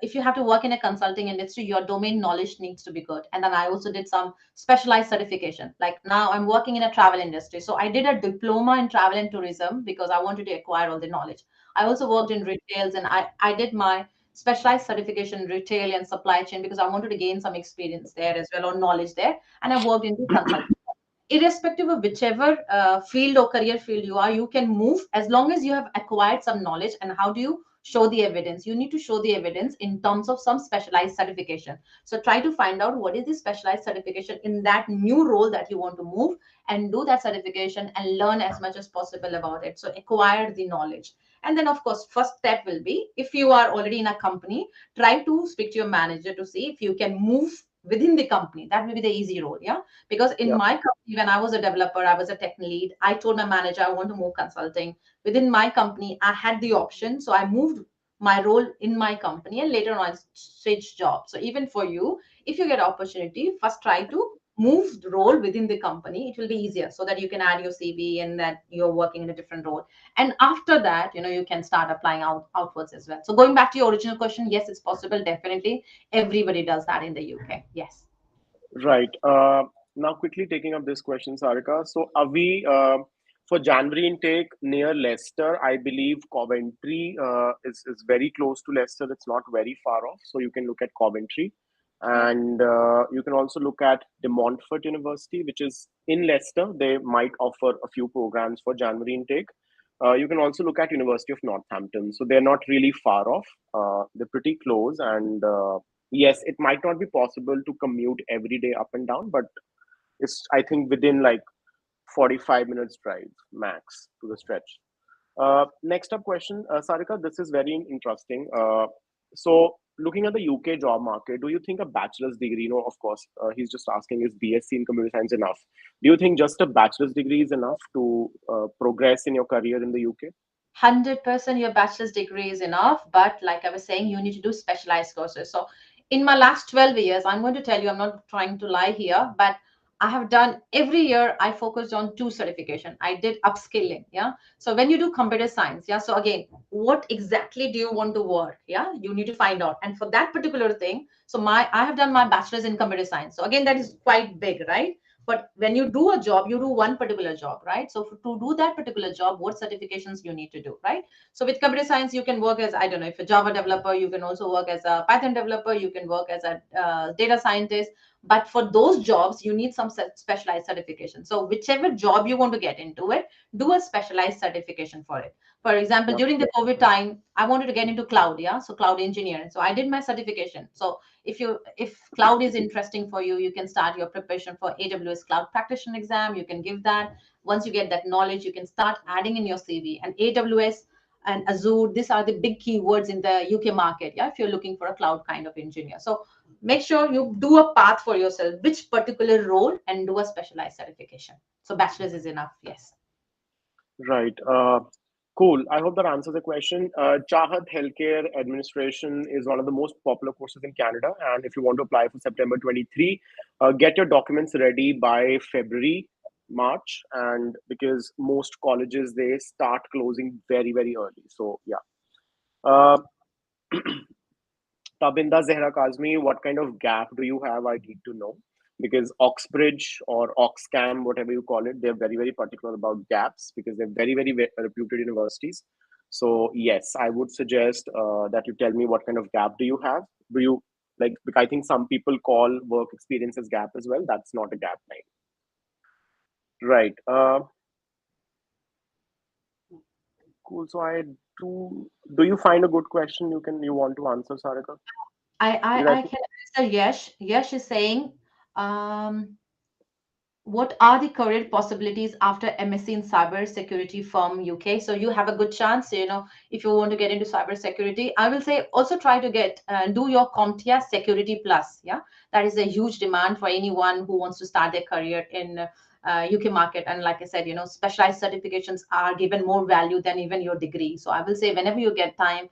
if you have to work in a consulting industry, your domain knowledge needs to be good. And then I also did some specialized certification. Like now I'm working in a travel industry. So I did a diploma in travel and tourism because I wanted to acquire all the knowledge. I also worked in retails, and I did my specialized certification in retail and supply chain because I wanted to gain some experience there as well, or knowledge there. And I worked in the consulting. Irrespective of whichever field or career field you are, you can move as long as you have acquired some knowledge. And how do you show the evidence? You need to show the evidence in terms of some specialized certification. So try to find out what is the specialized certification in that new role that you want to move, and do that certification and learn as much as possible about it. So acquire the knowledge. And then, of course, first step will be, if you are already in a company, try to speak to your manager to see if you can move within the company. That will be the easy role. Yeah, because in Yeah. my company, when I was a developer, I was a tech lead. I told my manager I want to move consulting. Within my company, I had the option. So I moved my role in my company, and later on I switched jobs. So even for you, if you get opportunity, first try to move the role within the company. It will be easier so that you can add your CV and that you're working in a different role. And after that, you can start applying outwards as well. So going back to your original question, yes, it's possible. Definitely. Everybody does that in the UK. Yes. Right. Now, quickly taking up this question, Sarika. So, are we for January intake near Leicester? I believe Coventry is very close to Leicester. It's not very far off. So, you can look at Coventry. Yeah. And you can also look at De Montfort University, which is in Leicester. They might offer a few programs for January intake. You can also look at University of Northampton. So, they're not really far off. They're pretty close, and yes, it might not be possible to commute every day up and down, but it's, I think, within like 45 minutes drive max to the stretch. Next up question, Sarika, this is very interesting. So looking at the UK job market, do you think a bachelor's degree, of course, he's just asking, is BSc in computer science enough? Do you think just a bachelor's degree is enough to progress in your career in the UK? 100% your bachelor's degree is enough, but like I was saying, you need to do specialized courses. So in my last 12 years, I'm going to tell you, I'm not trying to lie here, but I have done every year, I focused on two certification. I did upskilling. Yeah. So when you do computer science, yeah, so again, what exactly do you want to work? Yeah, you need to find out. And for that particular thing, so I have done my bachelor's in computer science. So again, that is quite big, right? But when you do a job, you do one particular job, right? So to do that particular job, what certifications you need to do, right? So with computer science, you can work as, I don't know, if a Java developer, you can also work as a Python developer, you can work as a data scientist. But for those jobs, you need some specialized certification. So whichever job you want to get into it, do a specialized certification for it. For example, Yeah. during the COVID time, I wanted to get into cloud, yeah, so cloud engineering. So I did my certification. So if cloud is interesting for you, you can start your preparation for AWS cloud practitioner exam. You can give that. Once you get that knowledge, you can start adding in your CV. And AWS and Azure, these are the big keywords in the UK market, yeah, if you're looking for a cloud kind of engineer. So make sure you do a path for yourself, which particular role, and do a specialized certification. So bachelor's is enough. Yes. Right. Cool. I hope that answers the question. Chahat Healthcare Administration is one of the most popular courses in Canada. And if you want to apply for September 23, get your documents ready by February, March. And because most colleges, they start closing very, very early. So, yeah. Uh, Tabinda Zehra Kazmi, what kind of gap do you have? I need to know. Because Oxbridge or Oxcam, whatever you call it, they're very, very particular about gaps because they're very, very reputed universities. So, yes, I would suggest that you tell me what kind of gap do you have. Do you like, because I think some people call work experience as gap as well. That's not a gap time. Right. Cool. So, I do you find a good question you want to answer, Sarika? I, Because I, I I think can answer. Yes. Yes is saying, um, what are the career possibilities after MSc in cyber security from UK? So you have a good chance, if you want to get into cyber security. I will say also try to get do your CompTIA Security Plus. Yeah, that is a huge demand for anyone who wants to start their career in UK market. And like I said, specialized certifications are given more value than even your degree. So I will say whenever you get time,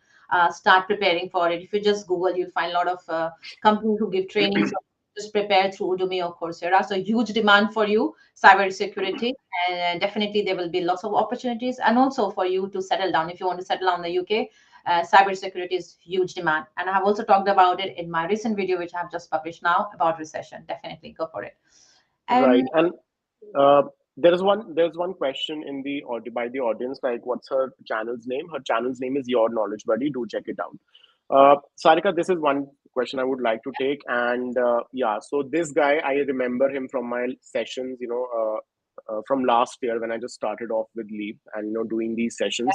start preparing for it. If you just Google, you'll find a lot of companies who give trainings. Just prepare through Udemy or Coursera. So huge demand for you, cyber security, and definitely there will be lots of opportunities, and also for you to settle down if you want to settle down in the UK. Cyber security is huge demand, and I have also talked about it in my recent video, which I have just published now about recession. Definitely go for it. Right. And And uh, there's one question in the by the audience, like, what's her channel's name? Her channel's name is Your Knowledge Buddy. Do check it out. Sarika, this is one question I would like to take. And yeah, so this guy, I remember him from my sessions, from last year when I just started off with Leap and, doing these sessions.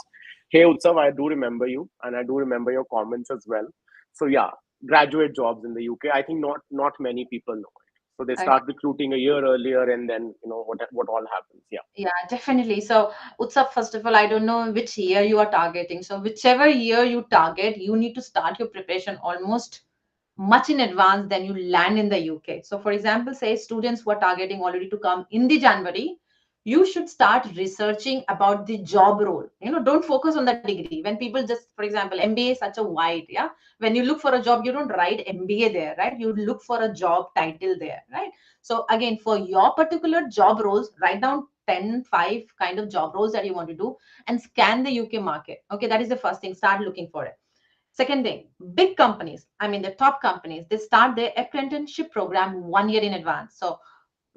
Hey, Utsav, I do remember you, and I do remember your comments as well. So yeah, graduate jobs in the UK, I think not many people know. So they okay. start recruiting a year earlier, and then what all happens. Yeah, Yeah, definitely. So, Utsav, first of all, I don't know which year you are targeting. So, whichever year you target, you need to start your preparation almost much in advance than you land in the UK. So, for example, say students who are targeting already to come in the January, you should start researching about the job role. Don't focus on the degree. When people just, for example, MBA is such a wide, yeah. When you look for a job, you don't write MBA there, right? You look for a job title there, right? So again, for your particular job roles, write down 5 kind of job roles that you want to do and scan the UK market. Okay, that is the first thing. Start looking for it. Second thing, big companies, I mean the top companies, they start their apprenticeship program 1 year in advance. So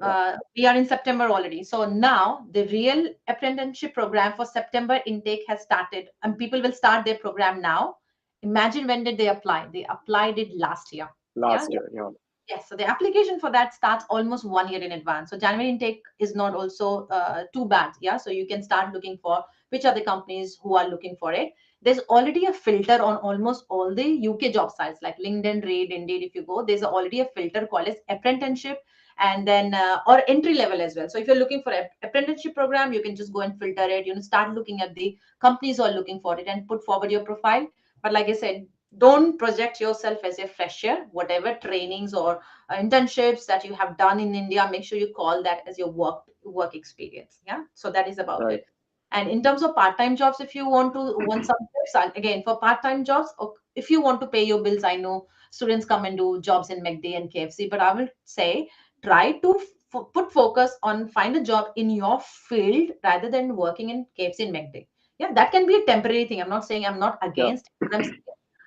yeah, we are in September already. So now the real apprenticeship program for September intake has started, and people will start their program now. Imagine when did they apply? They applied it last year. Yeah. last year. Yeah, Yes, so the application for that starts almost 1 year in advance. So January intake is not also too bad. Yeah, so you can start looking for which are the companies who are looking for it. There's already a filter on almost all the UK job sites like LinkedIn, Reed, Indeed. If you go, there's already a filter called as apprenticeship, and then or entry level as well. So if you're looking for an apprenticeship program, you can just go and filter it. Start looking at the companies who are looking for it and put forward your profile. But like I said, don't project yourself as a fresher. Whatever trainings or internships that you have done in India, make sure you call that as your work experience. Yeah, so that is about right. it. And in terms of part-time jobs, if you want some tips, again for part-time jobs, or if you want to pay your bills, I know students come and do jobs in McD and KFC, but I will say try to put focus on find a job in your field rather than working in KFC and McD. Yeah, that can be a temporary thing. I'm not saying I'm not Yeah, against it, but I'm saying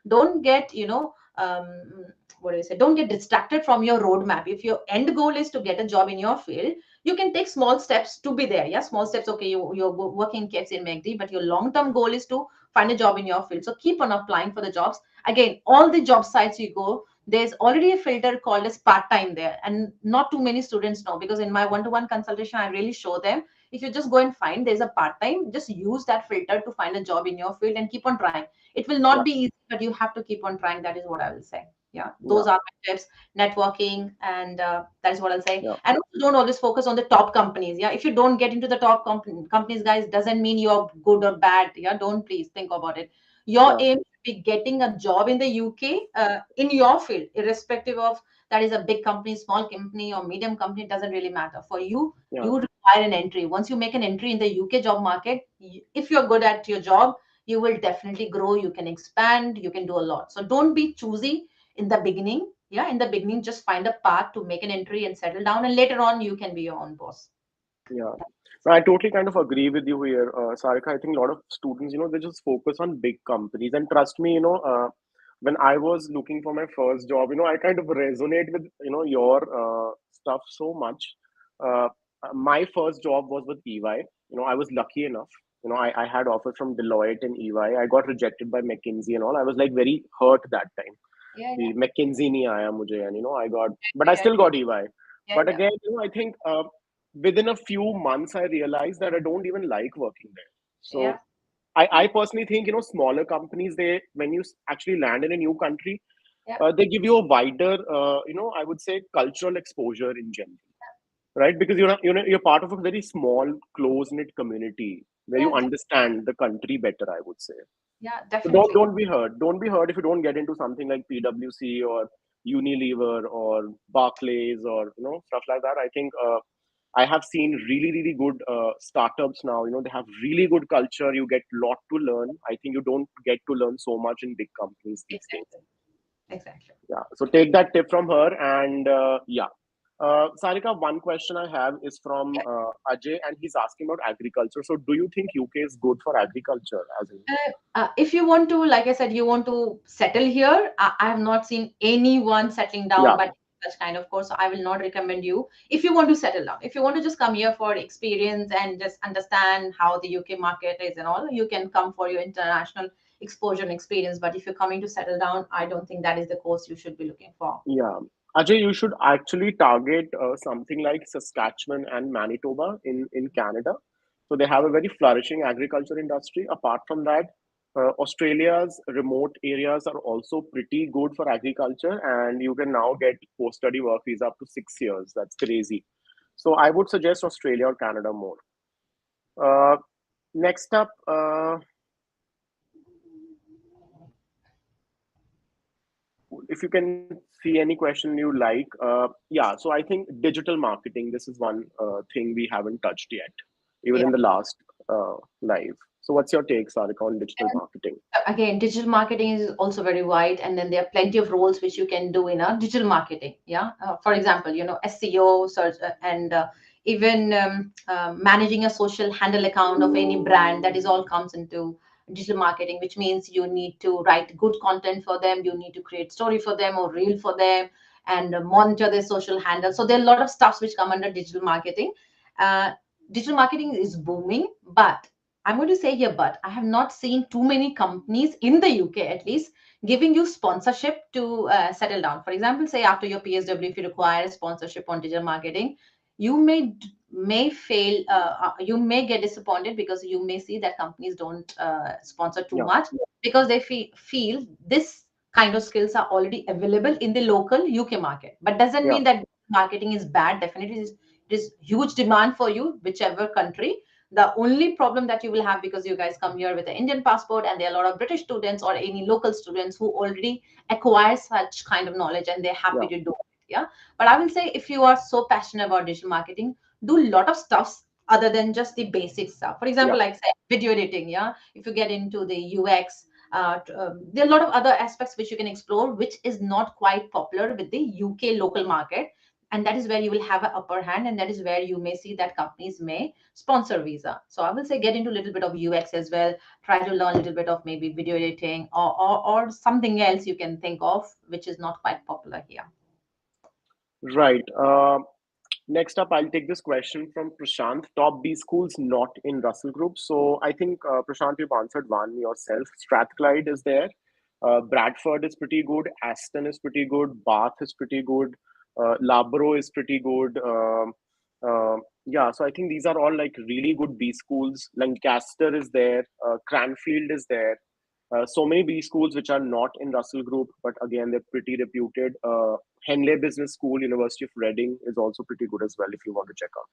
don't get what do you say, don't get distracted from your roadmap. If your end goal is to get a job in your field, you can take small steps to be there. Yeah, small steps. Okay, you're working KFC in McD, but your long-term goal is to find a job in your field. So keep on applying for the jobs. Again, all the job sites you go, there's already a filter called as part-time there, and not too many students know, because in my one-to-one consultation I really show them, if you just go and find there's a part-time, just use that filter to find a job in your field and keep on trying. It will not yeah, be easy, but you have to keep on trying. That is what I will say. Yeah, yeah, those are my tips. Networking, and that is what I'll say. yeah, And also don't always focus on the top companies. Yeah, if you don't get into the top companies, guys, doesn't mean you're good or bad. Yeah, don't, please think about it. Your yeah, aim should be getting a job in the UK in your field, irrespective of that is a big company, small company, or medium company. It doesn't really matter. For you, yeah, you require an entry. Once you make an entry in the UK job market, if you're good at your job, you will definitely grow. You can expand. You can do a lot. So don't be choosy in the beginning. Yeah, in the beginning, just find a path to make an entry and settle down, and later on, you can be your own boss. yeah. No, I totally kind of agree with you here, Sarika. I think a lot of students, they just focus on big companies. And trust me, when I was looking for my first job, I kind of resonate with, your stuff so much. Uh, my first job was with EY. I was lucky enough. I had offers from Deloitte and EY. I got rejected by McKinsey and all. I was like very hurt that time. Yeah, The yeah, McKinsey nahi aaya mujhe, and I got, but I yeah, still got EY. yeah, But yeah, again, I think within a few months, I realized that I don't even like working there. yeah, So I personally think, smaller companies, they when you actually land in a new country, yeah. they give you a wider, I would say, cultural exposure in general. right? Because you're part of a very small, close knit community where you Yeah, understand the country better, I would say. yeah, So definitely. don't be hurt. Don't be hurt if you don't get into something like PwC or Unilever or Barclays or stuff like that. I think I have seen really good startups now. They have really good culture. You get a lot to learn. I think you don't get to learn so much in big companies these days. Exactly. Exactly. Yeah. So take that tip from her. And yeah. Sarika, one question I have is from Ajay, and he's asking about agriculture. So, do you think UK is good for agriculture? As in, If you want to, like I said, you want to settle here, I have not seen anyone settling down, yeah, but such kind of course. So I will not recommend you if you want to settle down. If you want to just come here for experience and just understand how the UK market is and all, you can come for your international exposure and experience. But if you're coming to settle down, I don't think that is the course you should be looking for. yeah. Ajay, you should actually target something like Saskatchewan and Manitoba in Canada. So they have a very flourishing agriculture industry. Apart from that, Australia's remote areas are also pretty good for agriculture, and you can now get post-study work visa up to 6 years. That's crazy. So I would suggest Australia or Canada more. Uh, Next up, if you can see any question you like, yeah. So I think digital marketing. This is one thing we haven't touched yet, even Yeah. in the last live. So what's your take, Sarika, on digital marketing? Again, digital marketing is also very wide, and then there are plenty of roles which you can do in a digital marketing. Yeah, for example, SEO search, and even managing a social handle account of any brand. That is all comes into digital marketing, which means you need to write good content for them, you need to create story for them or reel for them, and monitor their social handle. So there are a lot of stuffs which come under digital marketing. uh, Digital marketing is booming, but I'm going to say here, but I have not seen too many companies in the UK, at least, giving you sponsorship to settle down. For example, say after your PSW, if you require a sponsorship on digital marketing, you may fail. You may get disappointed because you may see that companies don't sponsor too Yeah, much because they feel this kind of skills are already available in the local UK market. But doesn't yeah, mean that marketing is bad. Definitely, it is huge demand for you, whichever country. The only problem that you will have, because you guys come here with an Indian passport and there are a lot of British students or any local students who already acquire such kind of knowledge and they're happy yeah, to do it. Yeah. But I will say, if you are so passionate about digital marketing, do a lot of stuff other than just the basic stuff. For yeah, example, like say video editing. Yeah. If you get into the UX, there are a lot of other aspects which you can explore, which is not quite popular with the UK local market. And that is where you will have an upper hand, and that is where you may see that companies may sponsor visa. So I will say get into a little bit of UX as well. Try to learn a little bit of maybe video editing, or something else you can think of which is not quite popular here. right. Next up, I'll take this question from Prashant. Top B schools not in Russell Group. So I think, Prashant, you've answered one yourself. Strathclyde is there. Bradford is pretty good. Aston is pretty good. Bath is pretty good. Labro is pretty good. Yeah, so I think these are all like really good B schools. Lancaster is there. Cranfield is there. So many B schools which are not in Russell Group, but again, they're pretty reputed. Henley Business School, University of Reading is also pretty good as well if you want to check out.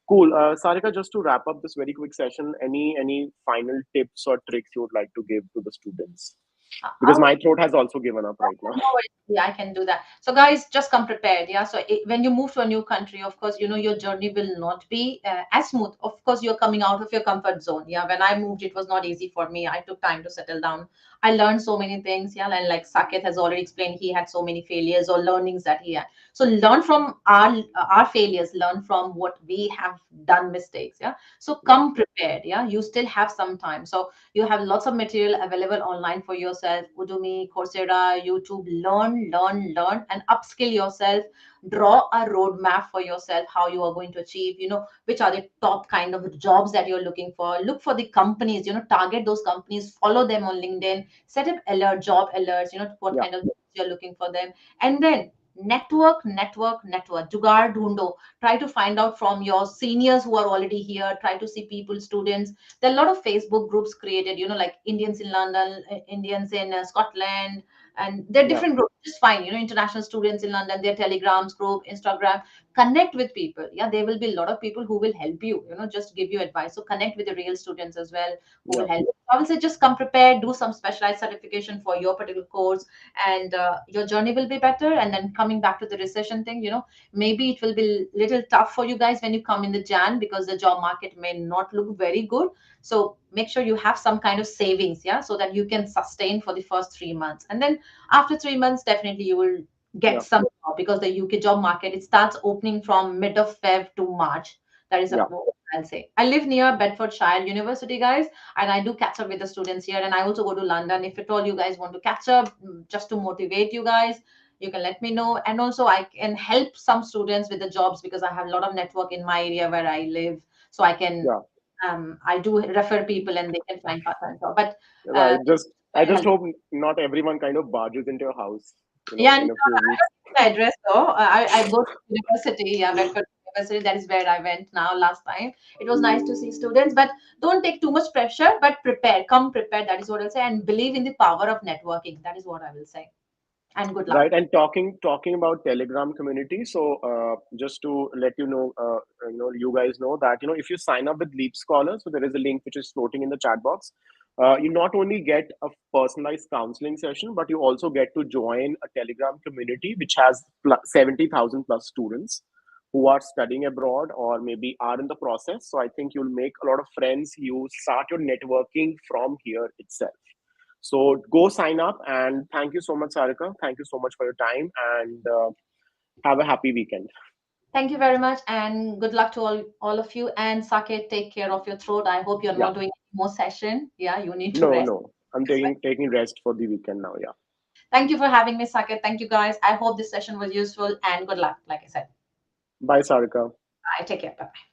Cool. Sarika, just to wrap up this very quick session, any final tips or tricks you would like to give to the students? I Because my throat has also given up right now. No worries. Yeah, I can do that. So, guys, just come prepared. Yeah. So, when you move to a new country, of course, your journey will not be as smooth. Of course, you're coming out of your comfort zone. Yeah. When I moved, it was not easy for me. I took time to settle down. I learned so many things. Yeah. And like Saket has already explained, he had so many failures or learnings that he had. So, learn from our failures. Learn from what we have done mistakes. Yeah. So, Yeah, come prepared. Yeah. You still have some time. So, you have lots of material available online for yourself. Udemy, Coursera, YouTube. Learn, and upskill yourself. Draw a roadmap for yourself, how you are going to achieve, which are the top kind of jobs that you're looking for. Look for the companies, target those companies, follow them on LinkedIn, set up job alerts, what yeah, kind of jobs you're looking for them. And then network, jugaad dhundo. Try to find out from your seniors who are already here. Try to see people, students. There are a lot of Facebook groups created, like Indians in London, Indians in Scotland, And they're Yeah. different groups, just fine. International students in London, their Telegrams group, Instagram. Connect with people. Yeah, there will be a lot of people who will help you. Just give you advice. So connect with the real students as well who will Yeah. help. I will say just come prepared, do some specialized certification for your particular course, and your journey will be better. And then coming back to the recession thing, maybe it will be little tough for you guys when you come in the Jan, because the job market may not look very good. So make sure you have some kind of savings, yeah, so that you can sustain for the first 3 months. And then after 3 months, definitely you will get Yeah. some job, because the UK job market, it starts opening from mid of Feb to March. That is Yeah. what I'll say. I live near Bedfordshire University, guys, and I do catch up with the students here. And I also go to London. If at all you guys want to catch up, just to motivate you guys, you can let me know. And also I can help some students with the jobs, because I have a lot of network in my area where I live. So I can, Yeah. I do refer people and they can find part-time job. But uh, Right. I just help. hope not everyone kind of barges into your house, Yeah, no, in a few I weeks. have the address though. I go to university, yeah, Bedford University. That is where I went now last time. It was nice to see students, but don't take too much pressure, but prepare. Come prepared. That is what I'll say. And believe in the power of networking. That is what I will say. And good luck. Right. And talking about Telegram community. So just to let you guys know that, if you sign up with LeapScholar, so there is a link which is floating in the chat box. You not only get a personalized counseling session, but you also get to join a Telegram community which has 70,000 plus students who are studying abroad or maybe are in the process. So I think you'll make a lot of friends. You start your networking from here itself. So go sign up, and thank you so much, Sarika. Thank you so much for your time, and have a happy weekend. Thank you very much, and good luck to all of you. And Saket, take care of your throat. I hope you're Yeah, not doing any more session. Yeah, you need to no, rest. no, I'm taking rest for the weekend now. Yeah, Thank you for having me, Saket. Thank you, guys. I hope this session was useful, and good luck. Like I said, bye, Sarika. bye. Take care. Bye.